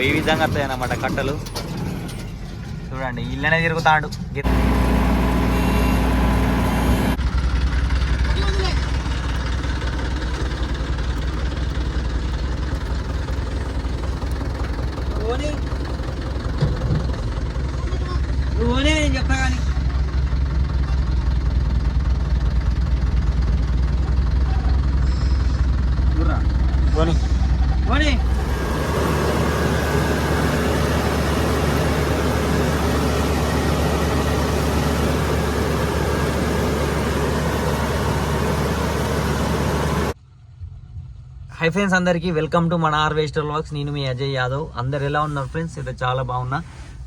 ఈ విధంగా వస్తాయి అన్నమాట కట్టలు. చూడండి ఇల్లనే తిరుగుతాడు. చెప్పా కానీ హై ఫ్రెండ్స్, అందరికీ వెల్కమ్ టు మన హార్వెస్టర్ వ్లాగ్స్. నేను మీ అజయ్ యాదవ్. అందరు ఎలా ఉన్నారు ఫ్రెండ్స్? అయితే చాలా బాగున్నా.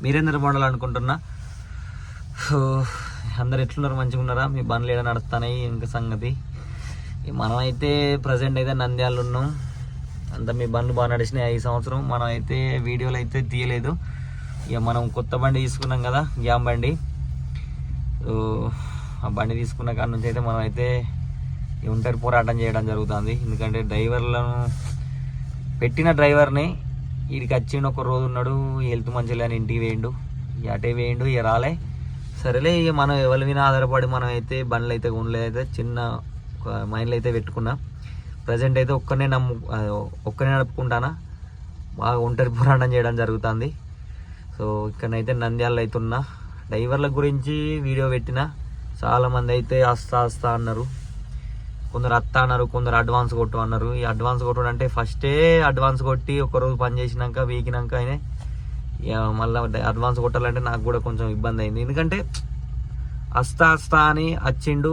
మీరేందరూ బాగుండాలనుకుంటున్నా. అందరు ఎట్లున్నారు? మంచిగా ఉన్నారా? మీ బండ్లు ఏడా నడుస్తున్నాయి? ఇంకా సంగతి మనమైతే ప్రజెంట్ అయితే నంద్యాలలో ఉన్నాం. అంతా మీ బండ్లు బాగా నడిచినాయి ఈ సంవత్సరం. మనం అయితే వీడియోలు అయితే తీయలేదు. ఇక మనం కొత్త బండి తీసుకున్నాం కదా, గ్యామ్ బండి. ఆ బండి తీసుకున్న కాడ నుంచి అయితే మనం అయితే ఒంటరి పోరాటం చేయడం జరుగుతుంది. ఎందుకంటే డ్రైవర్లను పెట్టిన డ్రైవర్ని వీడికి వచ్చిండు, ఒక రోజు ఉన్నాడు, హెల్త్ మంచిగా అని ఇంటికి వేయండు, అటే వేయండు, ఇక రాలే. సరేలే, ఇక మనం ఎవరి మీద ఆధారపడి మనం అయితే బండ్లు అయితే కొనలేదైతే చిన్న మైండ్లో అయితే పెట్టుకున్నా. ప్రజెంట్ అయితే ఒక్కనే నడుపుకుంటానా, బాగా ఒంటరి పోరాటం చేయడం జరుగుతుంది. సో ఇక్కడనైతే నంద్యాలలో అయితే ఉన్నా. డ్రైవర్ల గురించి వీడియో పెట్టిన చాలామంది అయితే వస్తా అన్నారు, కొందరు అత్తా అన్నారు, కొందరు అడ్వాన్స్ కొట్టు అన్నారు. ఈ అడ్వాన్స్ కొట్టడం అంటే ఫస్టే అడ్వాన్స్ కొట్టి ఒకరోజు పని చేసినాక వీకినాక అయినా మళ్ళీ అడ్వాన్స్ కొట్టాలంటే నాకు కూడా కొంచెం ఇబ్బంది అయింది. ఎందుకంటే వస్తా అని వచ్చిండు,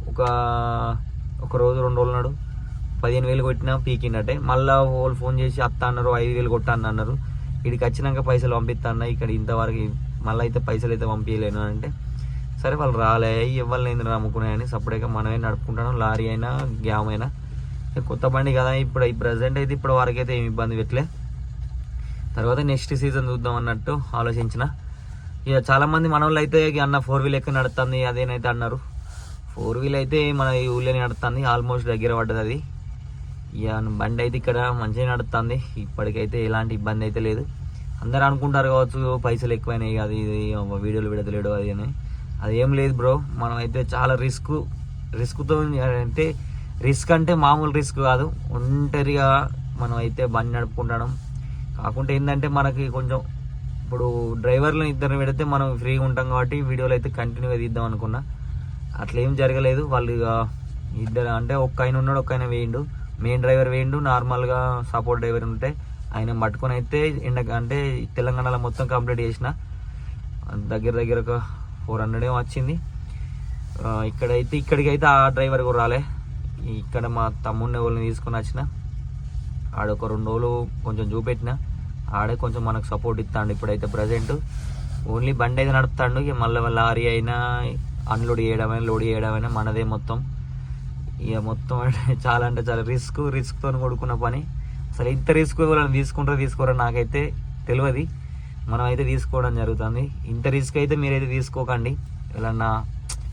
ఒక రోజు 2 రోజులు నాడు 15,000 కొట్టినా పీకినట్టే. మళ్ళీ వాళ్ళు ఫోన్ చేసి అత్తా అన్నారు, 5,000 కొట్టాను అన్నారు. ఇక్కడికి వచ్చినాక పైసలు పంపిస్తా అన్న, ఇక్కడ ఇంతవరకు మళ్ళీ అయితే పైసలు అయితే పంపించలేను అంటే సరే వాళ్ళు రాలే, ఎవరిని ఏంది నమ్ముకున్నాయని సపరేట్గా మనమే నడుపుకుంటాను. లారీ అయినా గ్యామ్ అయినా కొత్త బండి కదా, ఇప్పుడు ఈ ప్రజెంట్ అయితే ఇప్పటి వరకు అయితే ఏమి ఇబ్బంది పెట్టలే. తర్వాత నెక్స్ట్ సీజన్ చూద్దాం అన్నట్టు ఆలోచించిన. ఇక చాలామంది మన వాళ్ళు అయితే అన్న 4 వీల్ ఎక్కడ నడుస్తుంది అదేనైతే అన్నారు. 4 వీల్ అయితే మన ఈ ఊళ్ళోనే నడుస్తుంది, ఆల్మోస్ట్ దగ్గర పడ్డది అది. ఇక బండి అయితే ఇక్కడ మంచిగా నడుస్తుంది, ఇప్పటికైతే ఎలాంటి ఇబ్బంది అయితే లేదు. అందరు అనుకుంటారు కావచ్చు పైసలు ఎక్కువైనాయి అది ఇది వీడియోలు పెడతలేడు అది అని. అది ఏం లేదు బ్రో, మనం అయితే చాలా రిస్క్తో అంటే రిస్క్ అంటే మామూలు రిస్క్ కాదు, ఒంటరిగా మనం అయితే బండి నడుపుకుంటాం. కాకుంటే ఏంటంటే మనకి కొంచెం ఇప్పుడు డ్రైవర్లను 2 పెడితే మనం ఫ్రీగా ఉంటాం కాబట్టి వీడియోలు అయితే కంటిన్యూగా తీద్దాం అనుకున్నా. అట్లా ఏం జరగలేదు. వాళ్ళు ఇద్దరు అంటే ఒక్క ఆయన ఉన్నాడు, ఒక్క ఆయన వేయండు, మెయిన్ డ్రైవర్ వేయండు, నార్మల్గా సపోర్ట్ డ్రైవర్ ఉంటే ఆయన పట్టుకొని అయితే అంటే తెలంగాణలో మొత్తం కంప్లీట్ చేసిన. దగ్గర ఒక 400 ఏమో వచ్చింది. ఇక్కడికైతే ఆ డ్రైవర్ కూడా రాలే. ఇక్కడ మా తమ్ముడిని వాళ్ళని తీసుకొని వచ్చిన, ఆడొక 2 రోజులు కొంచెం చూపెట్టిన, ఆడే కొంచెం మనకు సపోర్ట్ ఇస్తాడు. ఇప్పుడైతే ప్రజెంట్ ఓన్లీ బండి అయితే నడుపుతాడు. ఇక మళ్ళీ లారీ అయినా అన్లోడ్ చేయడమైనా లోడ్ చేయడమైనా మనదే మొత్తం. ఇక మొత్తం చాలా అంటే చాలా రిస్క్తో కొడుకున్న పని. అసలు ఇంత రిస్క్ వాళ్ళని తీసుకోరా నాకైతే తెలియదు. మనం అయితే తీసుకోవడం జరుగుతుంది. ఇంత రిస్క్ అయితే మీరైతే తీసుకోకండి ఎవరన్నా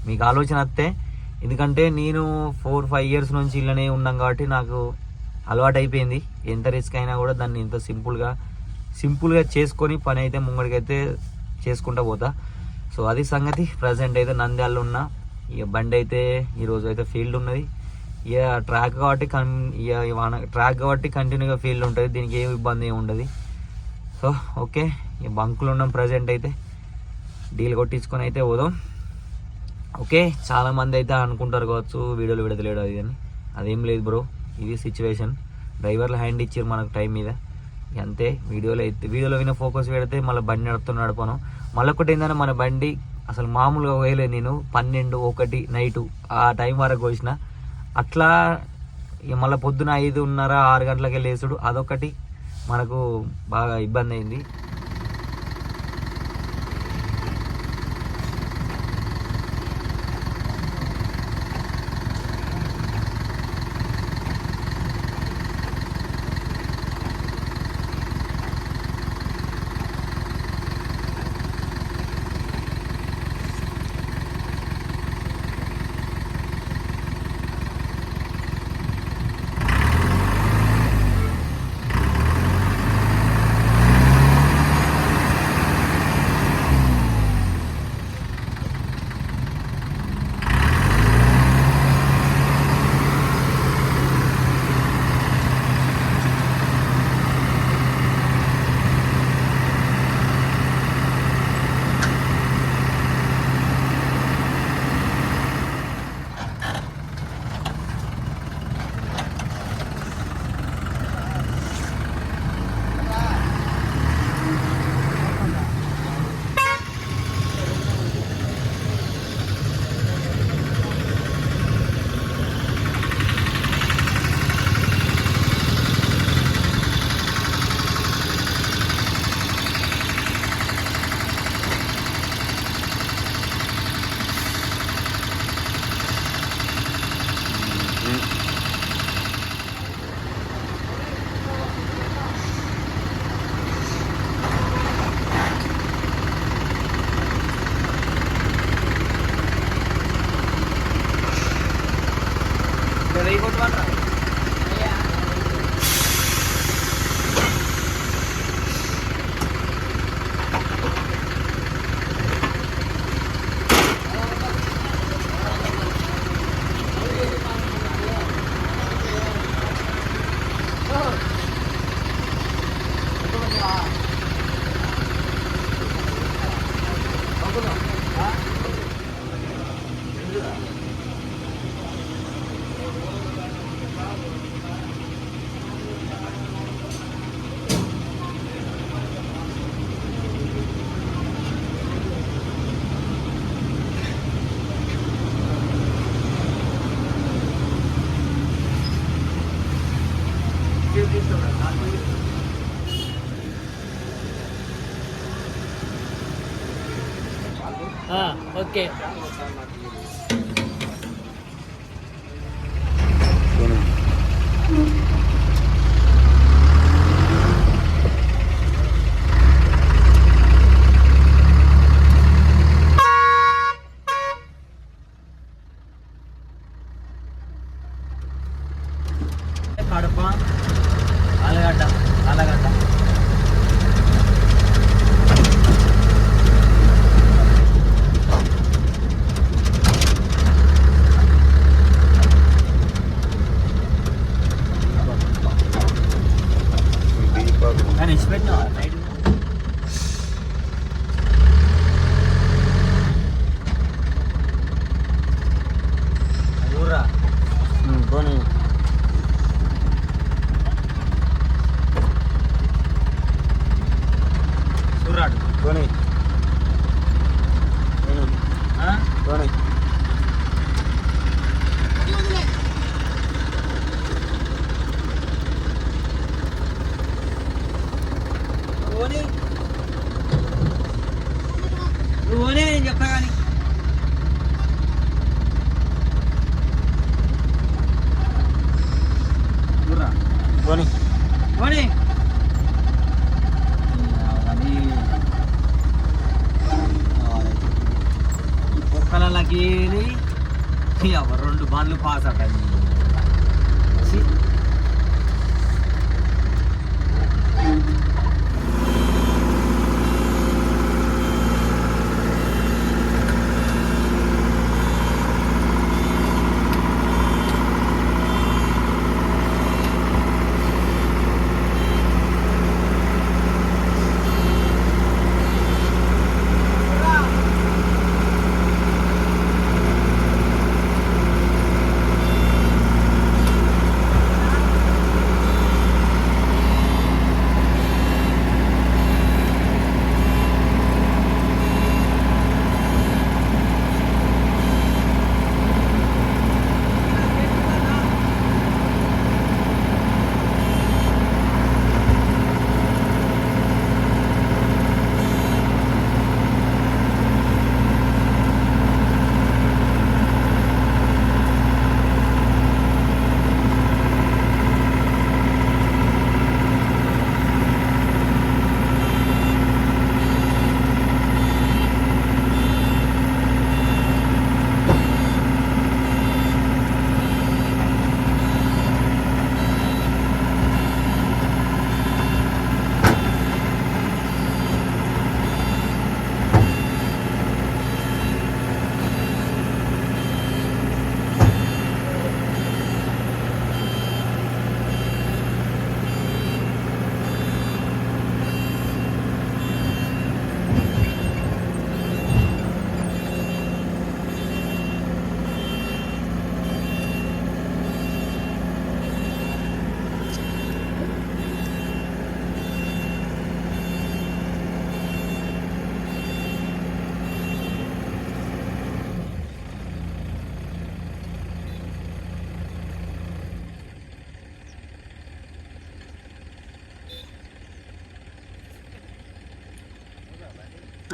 మీకు ఆలోచన వస్తే. ఎందుకంటే నేను 4-5 ఇయర్స్ నుంచి ఇళ్ళనే ఉన్నాం కాబట్టి నాకు అలవాటు అయిపోయింది. ఎంత రిస్క్ అయినా కూడా దాన్ని ఇంత సింపుల్గా చేసుకొని పని అయితే ముంగడికైతే చేసుకుంటూ పోతా. సో అది సంగతి. ప్రజెంట్ అయితే నంద్యాలలో ఉన్నా. ఇక బండి అయితే ఈరోజు అయితే ఫీల్డ్ ఉన్నది. ఇక ట్రాక్ కాబట్టి కంటిన్యూగా ఫీల్డ్ ఉంటుంది, దీనికి ఏమి ఇబ్బంది ఏమి ఉండదు. సో ఓకే, ఇక బంకులు ఉన్నాం ప్రజెంట్ అయితే, డీల్ కొట్టించుకొని అయితే పోదాం. ఓకే, చాలామంది అయితే అనుకుంటారు కావచ్చు వీడియోలు పెడతలేడు అది అని. అదేం లేదు బ్రో, ఇది సిచ్యువేషన్. డ్రైవర్లు హ్యాండ్ ఇచ్చారు మనకు టైం మీద, అంతే. వీడియోలో విన ఫోకస్ పెడితే మళ్ళీ బండి నడపను. మళ్ళీ ఒకటి ఏంటంటే మన బండి అసలు మామూలుగా పోయలేదు. నేను 12-1 నైటు ఆ టైం వరకు కోసిన. అట్లా ఇక మళ్ళీ పొద్దున 5:30-6 గంటలకే లేచుడు, అదొకటి మనకు బాగా ఇబ్బంది అయింది. ఓకే కడప ఆలగడ్డ ఆలగడ్డ కానీ ఇచ్చిపెట్టినా నైట్ ఊర్రా పోనీ చూర్రాడు పోనీ పోనీ నువ్వునే నేను చెప్తా కానీ చూర్రా పోనీ పోనీ అది కుక్కలకి ఎవరు 2 బాన్లు పాస్ అట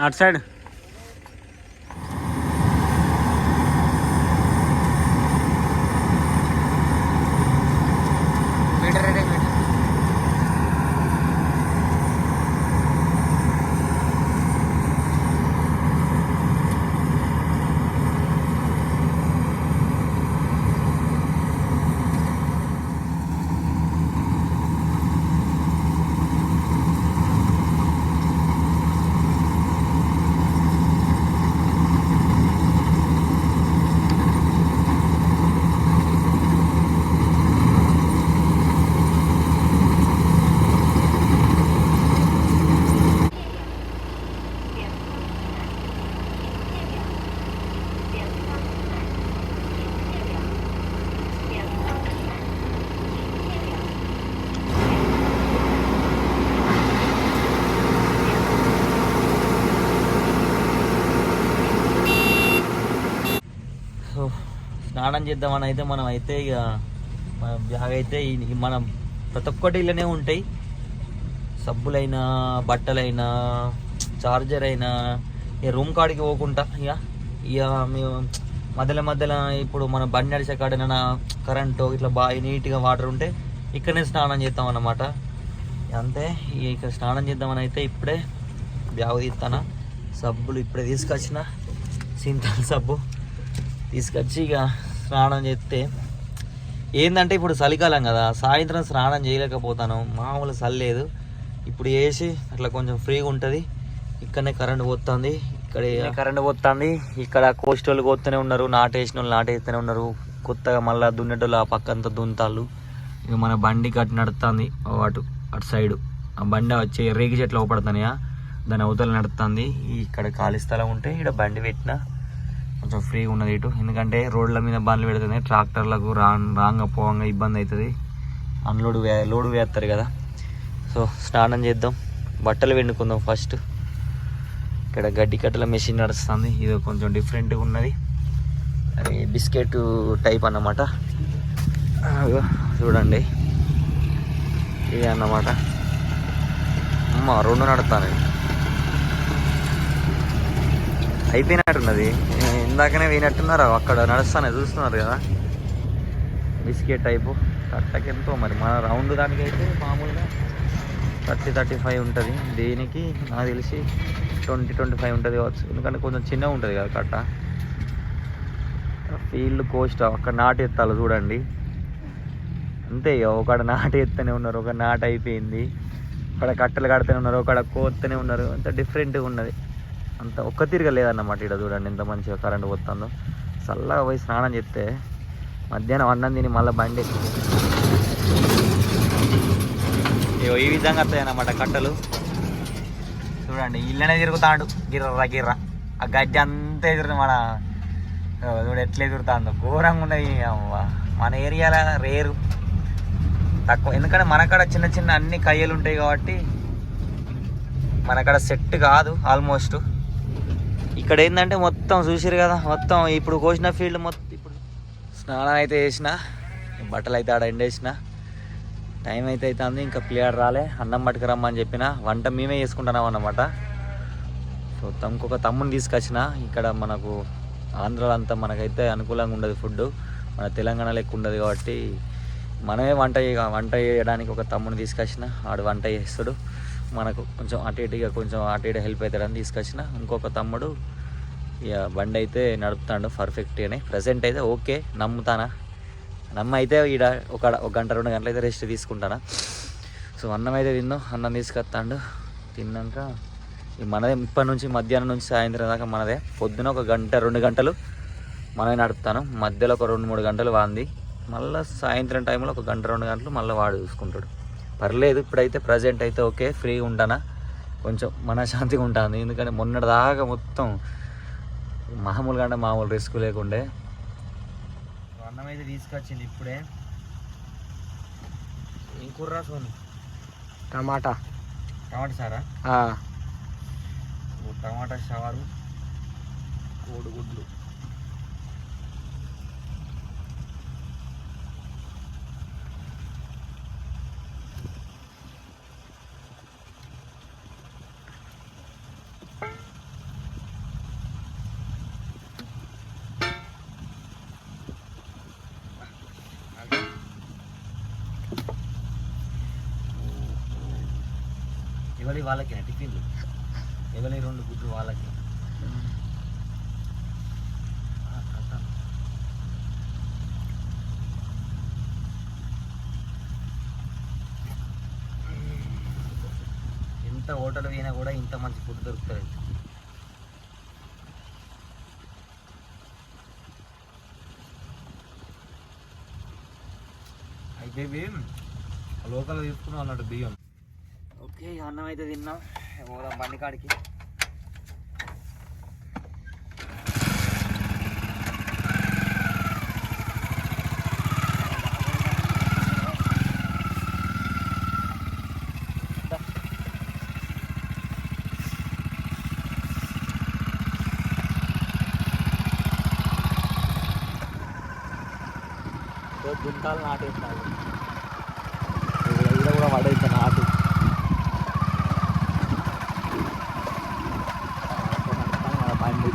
అటు సైడ్ స్నానం చేద్దామని అయితే మనం అయితే ఇక మన బ్యాగ్ అయితే మనం ప్రతి ఒక్కటి ఇళ్ళనే ఉంటాయి. సబ్బులైనా బట్టలైనా చార్జర్ అయినా ఇక రూమ్ కాడికి పోకుండా ఇక ఇక మేము మధ్యలో మధ్యలో ఇప్పుడు మన బండి నడిచే కాడన కరెంటు ఇట్లా బాగా నీట్గా వాటర్ ఉంటే ఇక్కడనే స్నానం చేస్తాం అన్నమాట. అంతే ఇక్కడ స్నానం చేద్దామని అయితే ఇప్పుడే బ్యాగు తీస్తాను. సబ్బులు ఇప్పుడే తీసుకొచ్చిన, సింతాల్ సబ్బు తీసుకొచ్చి ఇక స్నానం చేస్తే ఏంటంటే ఇప్పుడు చలికాలం కదా, సాయంత్రం స్నానం చేయలేకపోతాను, మామూలు చలి లేదు. ఇప్పుడు వేసి అట్లా కొంచెం ఫ్రీగా ఉంటుంది. ఇక్కడనే కరెంట్ పోతుంది, ఇక్కడ కరెంట్ పోతుంది. ఇక్కడ కోస్టోళ్ళు కోస్తూనే ఉన్నారు, నాటేసిన వాళ్ళు నాటేస్తూనే ఉన్నారు. కొత్తగా మళ్ళీ దున్నేటోళ్ళు ఆ పక్కంతా దున్నుతాళ్ళు. ఇక మన బండికి అటు నడుస్తుంది, అటు సైడు ఆ బండి వచ్చి రేగి చెట్లు అవపడుతున్నాయా, దాని అవతల నడుస్తుంది. ఇక్కడ ఖాళీ స్థలం ఉంటే ఇక్కడ బండి పెట్టిన కొంచెం ఫ్రీగా ఉన్నది ఇటు. ఎందుకంటే రోడ్ల మీద బండ్లు పెడుతున్నాయి, ట్రాక్టర్లకు రాంగ పోవంగా ఇబ్బంది అవుతుంది, లోడు వేస్తారు కదా. సో స్నానం చేద్దాం, బట్టలు వెండుకుందాం ఫస్ట్. ఇక్కడ గడ్డి కట్టల మెషిన్ నడుస్తుంది, ఇది కొంచెం డిఫరెంట్గా ఉన్నది, అది బిస్కెట్ టైప్ అన్నమాట. చూడండి ఇది అన్నమాట. అమ్మ రెండు నడుస్తాను, అయిపోయినట్టున్నది. ఇందాకనే పోయినట్టున్నారు, అక్కడ నడుస్తానే చూస్తున్నారు కదా. బిస్కెట్ టైపు కట్టకి ఎంతో మరి మన రౌండ్ దానికి అయితే మామూలుగా 30-35 ఉంటుంది, దీనికి నాకు తెలిసి 20-25 ఉంటుంది కావచ్చు, ఎందుకంటే కొంచెం చిన్నగా ఉంటుంది కదా కట్ట. ఫీల్డ్ కోస్ట్ అక్కడ నాటు ఎత్తాలి చూడండి, అంతే. ఒకడ నాటు ఎత్తనే ఉన్నారు, ఒక నాటు అయిపోయింది, అక్కడ కట్టెలు కడుతూనే ఉన్నారు, అక్కడ కోస్తూనే ఉన్నారు. అంత డిఫరెంట్గా ఉన్నది, అంత ఒక్క తిరగ లేదన్నమాట. ఇక్కడ చూడండి ఎంత మంచిగా కరెంట్ పోతుందో. చల్లగా పోయి స్నానం చేస్తే మధ్యాహ్నం అన్నం తిని మళ్ళీ బండి ఈ విధంగా వస్తాయి అన్నమాట కట్టలు. చూడండి ఇళ్ళనే తిరుగుతాడు గిర్ర ఆ గడ్డి అంతా ఎదురు మన చూడు ఎట్లా ఎదురుతుందో, ఘోరంగా ఉన్నాయి. మన ఏరియాలో రేరు తక్కువ, ఎందుకంటే మనకాడ చిన్న చిన్న అన్ని కయ్యలు ఉంటాయి కాబట్టి మనకాడ సెట్ కాదు ఆల్మోస్ట్. ఇక్కడ ఏంటంటే మొత్తం చూసిరు కదా, మొత్తం ఇప్పుడు కోసిన ఫీల్డ్ మొత్తం. ఇప్పుడు స్నానం అయితే వేసిన, బట్టలు అయితే ఆడ ఎండేసిన, టైం అయితే అవుతుంది, ఇంకా ప్లేయర్ రాలే. అన్నం పట్టుకు రమ్మని చెప్పిన, వంట మేమే చేసుకుంటున్నాం అన్నమాట. సో ఇంకొక తమ్ముని తీసుకొచ్చిన. ఇక్కడ మనకు ఆంధ్రాలో అంతా మనకైతే అనుకూలంగా ఉండదు ఫుడ్, మన తెలంగాణలో ఎక్కువ ఉండదు కాబట్టి మనమే వంట చేయడానికి ఒక తమ్ముని తీసుకొచ్చిన. ఆడు వంట చేస్తాడు, మనకు కొంచెం అటు ఇటు హెల్ప్ అవుతాడని తీసుకొచ్చిన. ఇంకొక తమ్ముడు ఇక బండి అయితే నడుపుతాడు పర్ఫెక్ట్గానే. ప్రజెంట్ అయితే ఓకే, నమ్మ అయితే ఈడ ఒక గంట 2 గంటలు అయితే రెస్ట్ తీసుకుంటాను. సో అన్నం అయితే తిన్నాం, అన్నం తీసుకొస్తాడు. తిన్నాక మనదే ఇప్పటి నుంచి మధ్యాహ్నం నుంచి సాయంత్రం దాకా మనదే. పొద్దున ఒక గంట 2 గంటలు మనమే నడుపుతాను, మధ్యలో ఒక 2-3 గంటలు వాంది, మళ్ళీ సాయంత్రం టైంలో ఒక గంట 2 గంటలు మళ్ళీ వాడు చూసుకుంటాడు. పర్లేదు, ఇప్పుడైతే ప్రజెంట్ అయితే ఓకే, ఫ్రీగా ఉంటానా, కొంచెం మనశ్శాంతిగా ఉంటుంది. ఎందుకంటే మొన్నటిదాకా మొత్తం మామూలు రిస్క్ లేకుండే. అన్నం అయితే తీసుకొచ్చింది ఇప్పుడే. ఏం కూర సోని? టమాటా సారా, టమాటా చారు, కోడిగుడ్లు. ఎవరి వాళ్ళకి టిఫిన్లు, ఎవరి 2 గుడ్లు వాళ్ళకి. ఎంత హోటల్ పోయినా కూడా ఇంత మంచి ఫుడ్ దొరుకుతుంది. అయితే లోకల్ తీసుకున్నాం అన్నట్టు బియ్యం. ఓకే అన్నం అయితే తిన్నాం, పోదాం బండి కాడికి. గుంటాలు నాటేస్తాడు, కూడా పడైతే నాటు. బండి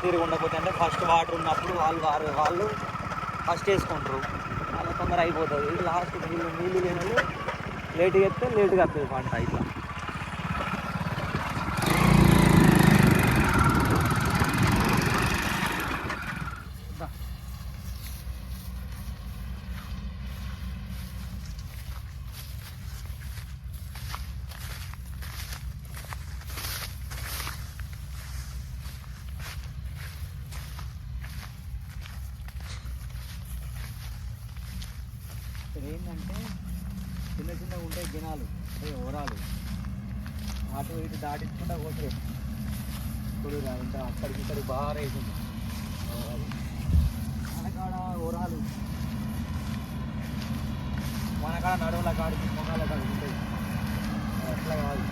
తీరు ఉండకపోతే అంటే ఫస్ట్ వాటర్ ఉన్నప్పుడు వాళ్ళు ఫస్ట్ వేసుకుంటారు, అలా తొందర అయిపోతుంది. లాస్ట్ నీళ్ళు లేని వాళ్ళు లేట్గా ఎత్తే లేట్గా వస్తుంది పంట ఇట్లా. ఇక్కడ ఏంటంటే చిన్నగా ఉంటాయి జనాలు, ఓరాలు అటు ఇటు దాటించుకుంటా పోతారు. ఇప్పుడు ఇంకా అక్కడికి ఇక్కడికి బాగా రేసింది మనకాడ ఓరాలు, మనకాడ నడువుల కాడికి మొహాల కాడికి ఉంటాయి, అట్లా కాదు.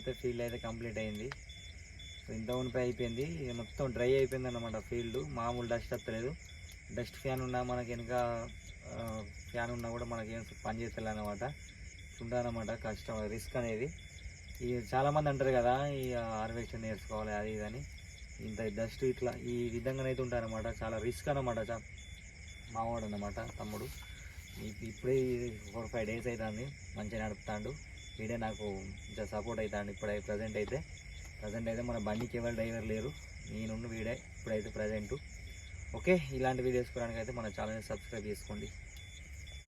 అయితే ఫీల్డ్ అయితే కంప్లీట్ అయింది. సో ఇంత ఉనిపై అయిపోయింది, మొత్తం డ్రై అయిపోయింది అన్నమాట ఫీల్డ్. మామూలు డస్ట్ వస్తలేదు. డస్ట్ ఫ్యాన్ ఉన్నా మనకి వెనుక ఫ్యాన్ ఉన్నా కూడా మనకి ఏం పని చేస్తలే అనమాట. ఉండాలన్నమాట కష్టం, రిస్క్ అనేది. ఈ చాలామంది అంటారు కదా ఈ హార్వెస్టర్ నేర్చుకోవాలి అది ఇదని. ఇంత డస్ట్ ఇట్లా ఈ విధంగానైతే ఉంటారన్నమాట. చాలా రిస్క్ అన్నమాట. మావాడు అన్నమాట తమ్ముడు. ఇప్పుడే 4-5 డేస్ అవుతుంది మంచిగా నడుపుతాడు. వీడే నాకు కొంచెం సపోర్ట్ అవుతాడు ప్రజెంట్ అయితే మన బండికి ఎవరు డ్రైవర్ లేరు, నేను వీడే ఇప్పుడైతే ప్రజెంటు. ఓకే, ఇలాంటి వీడియోస్ చూడడానికి అయితే మన ఛానల్ని సబ్స్క్రైబ్ చేసుకోండి.